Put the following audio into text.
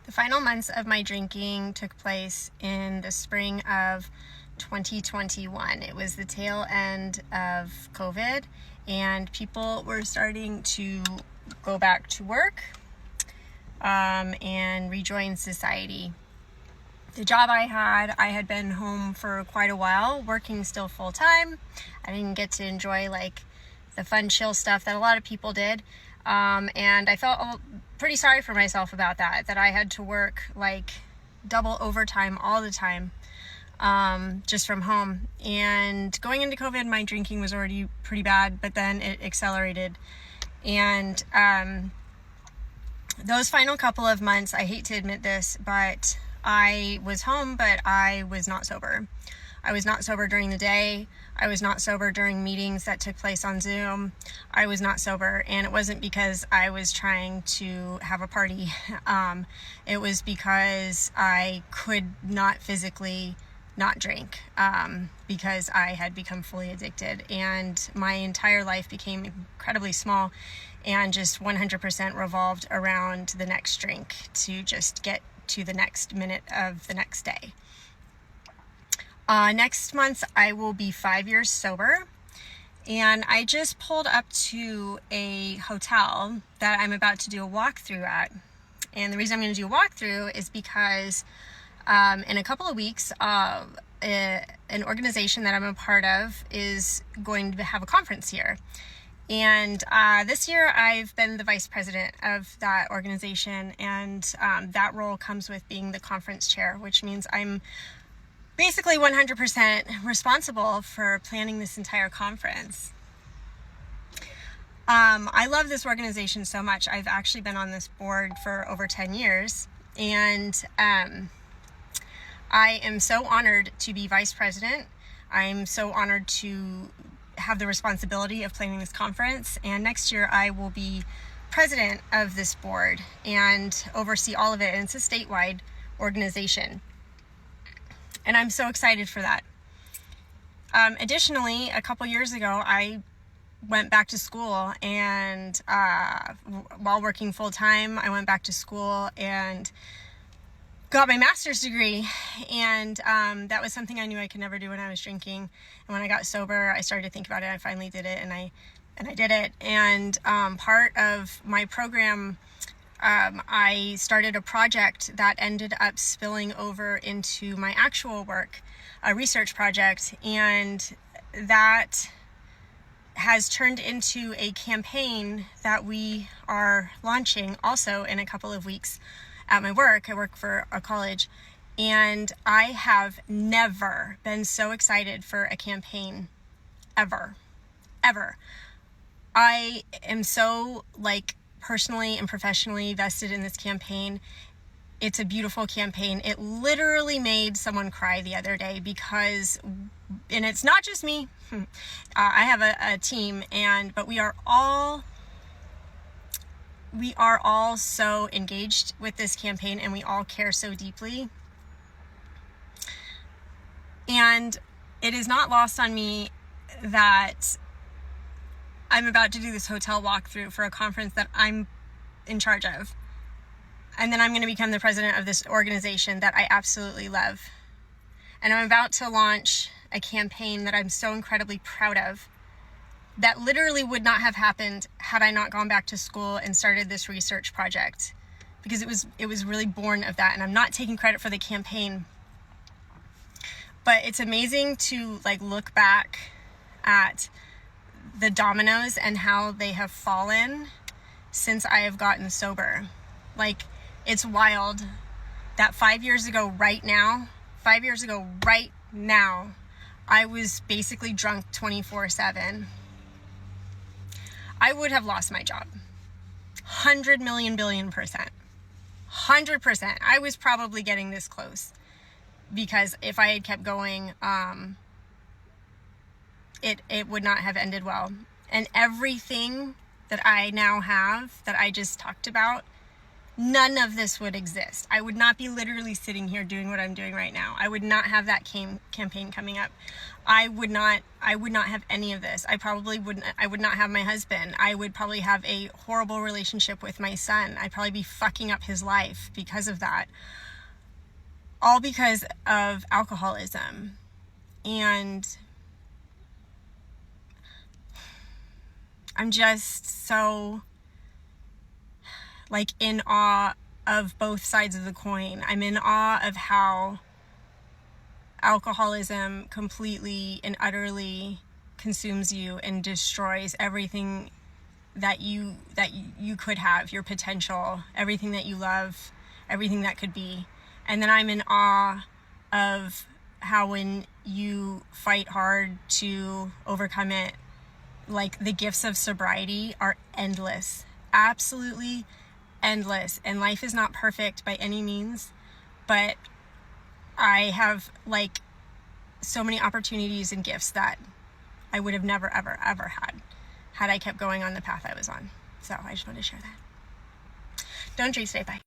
The final months of my drinking took place in the spring of 2021. It was the tail end of COVID, and people were starting to go back to work and rejoin society. The job I had been home for quite a while, working still full time. I didn't get to enjoy the fun, chill stuff that a lot of people did. And I felt pretty sorry for myself about that I had to work double overtime all the time, just from home. And going into COVID, my drinking was already pretty bad, but then it accelerated. And those final couple of months, I hate to admit this, but I was home, but I was not sober. I was not sober during the day. I was not sober during meetings that took place on Zoom. I was not sober, and it wasn't because I was trying to have a party. It was because I could not physically not drink, because I had become fully addicted, and my entire life became incredibly small and just 100% revolved around the next drink to just get to the next minute of the next day. Next month, I will be 5 years sober, and I just pulled up to a hotel that I'm about to do a walkthrough at. And the reason I'm going to do a walkthrough is because in a couple of weeks, an organization that I'm a part of is going to have a conference here. And this year, I've been the vice president of that organization, and that role comes with being the conference chair, which means I'm basically 100% responsible for planning this entire conference. I love this organization so much. I've actually been on this board for over 10 years, and I am so honored to be vice president. I'm so honored to have the responsibility of planning this conference, and next year I will be president of this board and oversee all of it, and it's a statewide organization. And I'm so excited for that. Additionally, a couple years ago, I went back to school, and while working full time, I went back to school and got my master's degree. And that was something I knew I could never do when I was drinking. And when I got sober, I started to think about it. I finally did it, and I did it. And part of my program, I started a project that ended up spilling over into my actual work, a research project, and that has turned into a campaign that we are launching also in a couple of weeks at my work. I work for a college, and I have never been so excited for a campaign ever. I am so personally and professionally vested in this campaign. It's a beautiful campaign. It literally made someone cry the other day because, and it's not just me, I have a team, but we are all so engaged with this campaign, and we all care so deeply. And it is not lost on me that I'm about to do this hotel walkthrough for a conference that I'm in charge of. And then I'm going to become the president of this organization that I absolutely love. And I'm about to launch a campaign that I'm so incredibly proud of, that literally would not have happened had I not gone back to school and started this research project, because it was really born of that. And I'm not taking credit for the campaign, but it's amazing to look back at the dominoes and how they have fallen since I have gotten sober. It's wild that 5 years ago right now, I was basically drunk 24/7. I would have lost my job. 100 million billion %. 100%. I was probably getting this close, because if I had kept going, it would not have ended well. And everything that I now have that I just talked about none of this would exist. I would not be literally sitting here doing what I'm doing right now. I would not have that campaign coming up. I would not have any of this. I would not have my husband. I would probably have a horrible relationship with my son. I'd probably be fucking up his life because of that. All because of alcoholism. And I'm just so like in awe of both sides of the coin. I'm in awe of how alcoholism completely and utterly consumes you and destroys everything that you could have, your potential, everything that you love, everything that could be. And then I'm in awe of how when you fight hard to overcome it, like the gifts of sobriety are endless, absolutely endless. And life is not perfect by any means, but I have like so many opportunities and gifts that I would have never, ever, ever had I kept going on the path I was on. So I just wanted to share that. Don't drink today. Bye.